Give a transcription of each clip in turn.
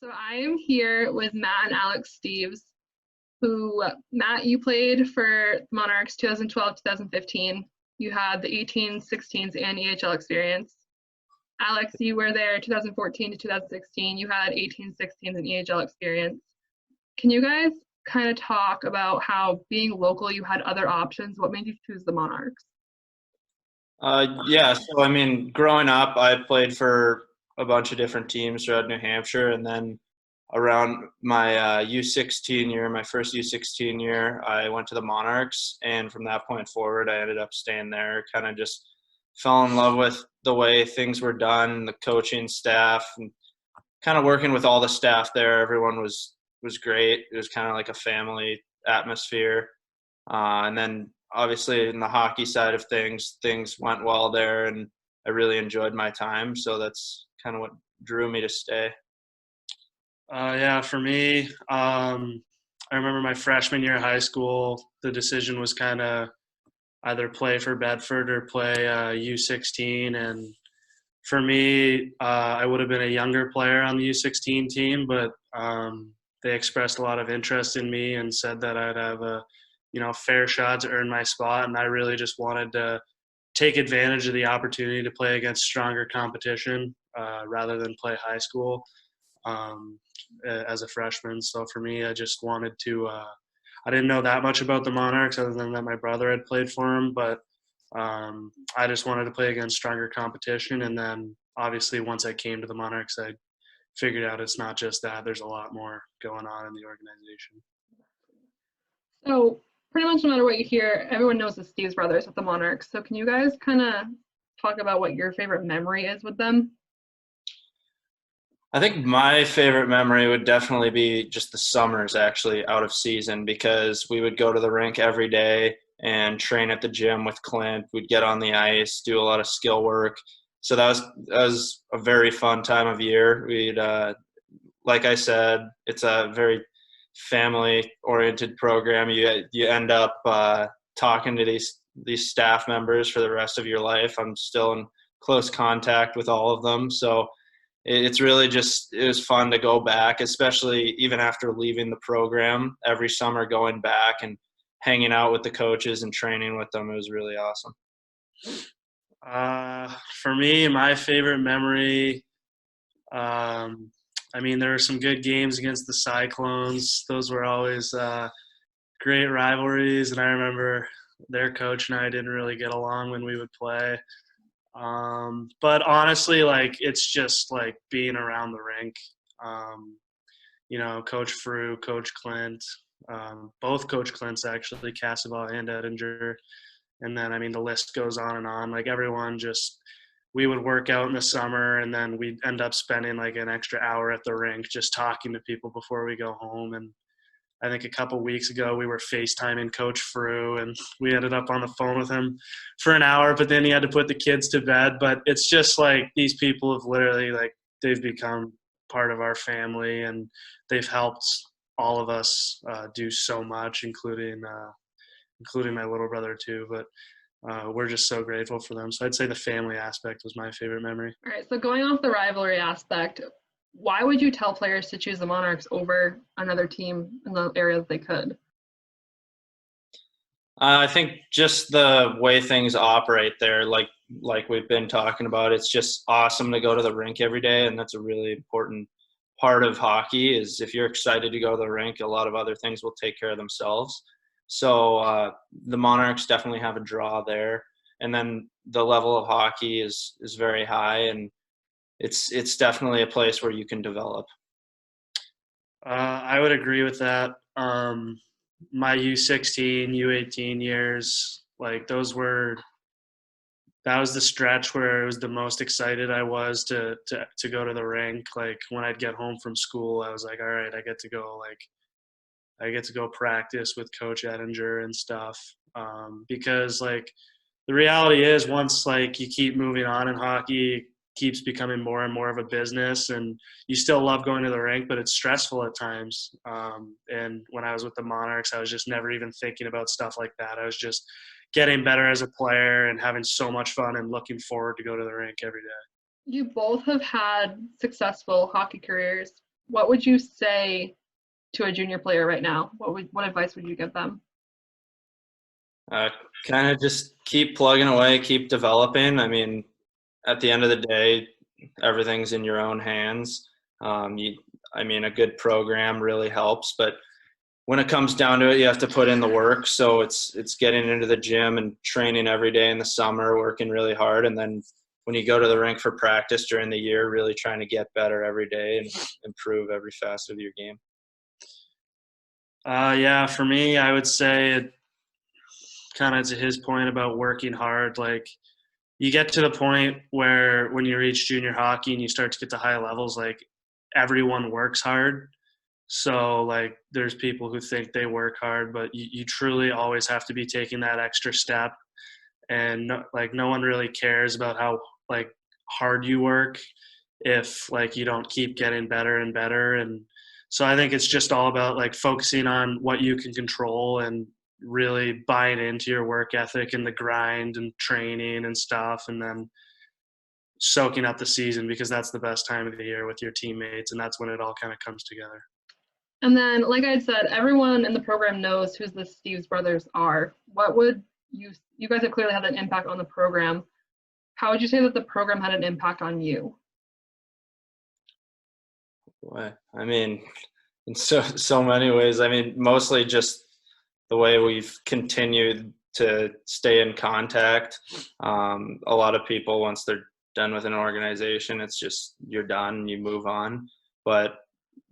So I am here with Matt and Alex Steeves, who, Matt, you played for the Monarchs 2012, 2015. You had the 18s, 16s, and EHL experience. Alex, you were there 2014 to 2016. You had 18s, 16s, and EHL experience. Can you guys kind of talk about how being local, you had other options? What made you choose the Monarchs? Yeah, so I mean, growing up, I played for a bunch of different teams throughout New Hampshire, and then around my U16 year, my first U16 year, I went to the Monarchs, and from that point forward, I ended up staying there. Kind of just fell in love with the way things were done, the coaching staff, and kind of working with all the staff there. Everyone was great. It was kind of like a family atmosphere. And then obviously in the hockey side of things, things went well there, and I really enjoyed my time. So that's kind of what drew me to stay. Yeah, for me, I remember my freshman year of high school, the decision was kind of either play for Bedford or play U16. And for me, I would have been a younger player on the U16 team, but they expressed a lot of interest in me and said that I'd have a fair shot to earn my spot. And I really just wanted to take advantage of the opportunity to play against stronger competition rather than play high school um, as a freshman. So for me, I just wanted to. I didn't know that much about the Monarchs other than that my brother had played for them, but I just wanted to play against stronger competition. And then obviously once I came to the Monarchs, I figured out it's not just that. There's a lot more going on in the organization. So pretty much no matter what you hear, everyone knows the Steeves brothers with the Monarchs. So can you guys kind of talk about what your favorite memory is with them? I think my favorite memory would definitely be just the summers actually out of season, because we would go to the rink every day and train at the gym with Clint. We'd get on the ice, do a lot of skill work. So that was a very fun time of year. We'd like I said, it's a very family oriented program. You end up talking to these staff members for the rest of your life. I'm still in close contact with all of them, so it's really just, it was fun to go back, especially even after leaving the program, every summer going back and hanging out with the coaches and training with them. It was really awesome. For me, my favorite memory, there were some good games against the Cyclones. Those were always great rivalries, and I remember their coach and I didn't really get along when we would play. But honestly, it's just being around the rink. Coach Frew, Coach Clint, both Coach Clints actually, Casabal and Edinger. And then, the list goes on and on. Everyone just, we would work out in the summer, and then we'd end up spending an extra hour at the rink just talking to people before we go home. And I think a couple weeks ago we were FaceTiming Coach Frew, and we ended up on the phone with him for an hour, but then he had to put the kids to bed. But it's just these people have literally they've become part of our family, and they've helped all of us do so much, including my little brother too. But we're just so grateful for them. So I'd say the family aspect was my favorite memory. All right, so going off the rivalry aspect, why would you tell players to choose the Monarchs over another team in the area that they could? I think just the way things operate there, like we've been talking about, it's just awesome to go to the rink every day, and that's a really important part of hockey. Is if you're excited to go to the rink, a lot of other things will take care of themselves. So the Monarchs definitely have a draw there, and then the level of hockey is very high, and it's definitely a place where you can develop. I would agree with that. My U16, U18 years, that was the stretch where it was the most excited I was to go to the rink. When I'd get home from school, I was like, all right, I get to go practice with Coach Edinger and stuff. Because the reality is, once you keep moving on in hockey, keeps becoming more and more of a business, and you still love going to the rink, but it's stressful at times. And when I was with the Monarchs, I was just never even thinking about stuff like that. I was just getting better as a player and having so much fun and looking forward to go to the rink every day. You both have had successful hockey careers. what would you say to a junior player right now? What advice would you give them? Uh, kind of just keep plugging away, keep developing. I mean, at the end of the day, everything's in your own hands. A good program really helps, but when it comes down to it, you have to put in the work. So it's getting into the gym and training every day in the summer, working really hard, and then when you go to the rink for practice during the year, really trying to get better every day and improve every facet of your game. Yeah, for me, I would say it kind of to his point about working hard. Like, you get to the point where when you reach junior hockey and you start to get to high levels, like everyone works hard. So like there's people who think they work hard, but you truly always have to be taking that extra step. And no one really cares about how like hard you work if like you don't keep getting better and better. And so I think it's just all about like focusing on what you can control and really buying into your work ethic and the grind and training and stuff, and then soaking up the season, because that's the best time of the year with your teammates, and that's when it all kind of comes together. And then, like I said, everyone in the program knows who the Steeves brothers are. What would you guys have clearly had an impact on the program. How would you say that the program had an impact on you? Boy, I mean, in so many ways. I mean, mostly just the way we've continued to stay in contact. A lot of people, once they're done with an organization, it's just you're done, you move on. But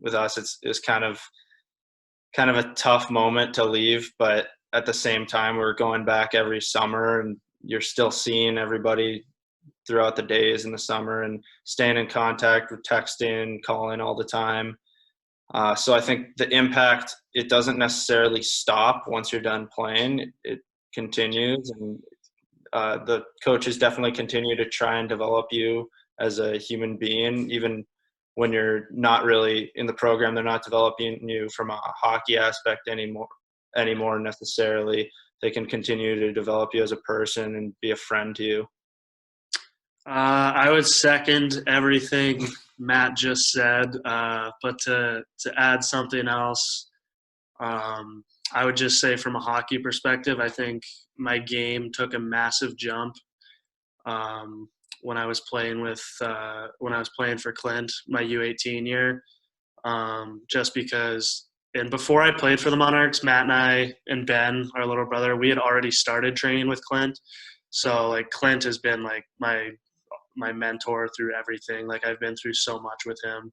with us, it's kind of a tough moment to leave. But at the same time, we're going back every summer, and you're still seeing everybody throughout the days in the summer and staying in contact with texting, calling all the time. So I think the impact, it doesn't necessarily stop once you're done playing. It continues, and the coaches definitely continue to try and develop you as a human being. Even when you're not really in the program, they're not developing you from a hockey aspect anymore necessarily. They can continue to develop you as a person and be a friend to you. I would second everything Matt just said, but to add something else, I would just say from a hockey perspective, I think my game took a massive jump when I was playing for Clint my U18 year, just because. And before I played for the Monarchs, Matt and I and Ben, our little brother, we had already started training with Clint. So like Clint has been like my mentor through everything. Like I've been through so much with him.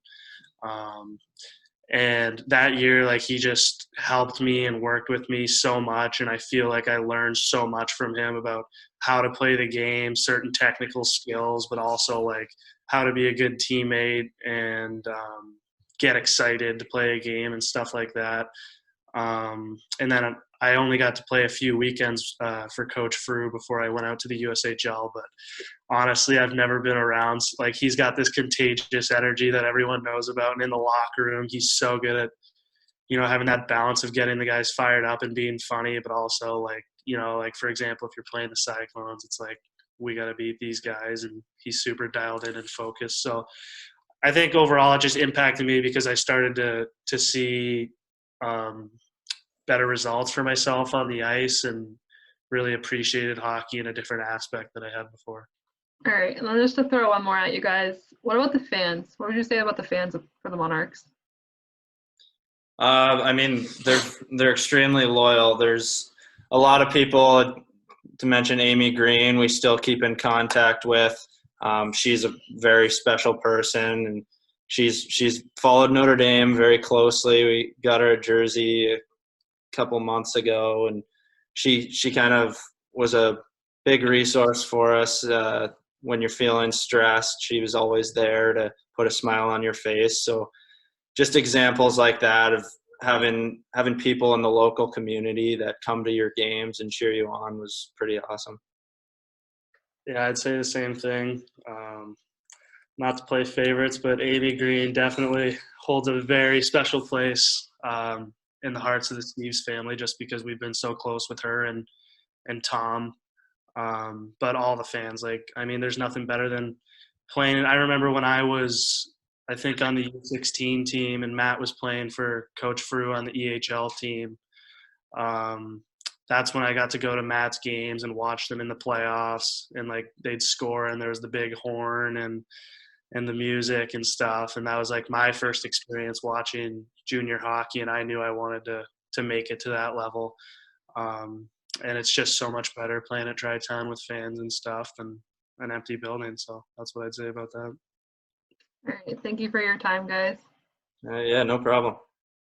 And that year, like he just helped me and worked with me so much. And I feel like I learned so much from him about how to play the game, certain technical skills, but also like how to be a good teammate and get excited to play a game and stuff like that. And then I only got to play a few weekends for Coach Frew before I went out to the USHL. But honestly, I've never been around. Like he's got this contagious energy that everyone knows about. And in the locker room, he's so good at, having that balance of getting the guys fired up and being funny, but also like, like for example, if you're playing the Cyclones, it's like, we got to beat these guys. And he's super dialed in and focused. So I think overall it just impacted me because I started to see better results for myself on the ice and really appreciated hockey in a different aspect than I had before. All right, and then just to throw one more at you guys, what about the fans? What would you say about the fans for the Monarchs? I mean, they're extremely loyal. There's a lot of people, to mention Amy Green, we still keep in contact with. She's a very special person, and she's followed Notre Dame very closely. We got her a jersey a couple months ago, and she kind of was a big resource for us when you're feeling stressed. She was always there to put a smile on your face. So just examples like that of having people in the local community that come to your games and cheer you on was pretty awesome. Yeah, I'd say the same thing. Not to play favorites, but Amy Green definitely holds a very special place in the hearts of the Steeves family, just because we've been so close with her and Tom. But all the fans, like, I mean, there's nothing better than playing. I remember when I was I think on the U16 team, and Matt was playing for Coach Frew on the EHL team. That's when I got to go to Matt's games and watch them in the playoffs, and like they'd score and there was the big horn and the music and stuff. And that was like my first experience watching junior hockey, and I knew I wanted to make it to that level. And it's just so much better playing at Tri-Town with fans and stuff and an empty building. So that's what I'd say about that. All right. Thank you for your time, guys. Yeah, no problem.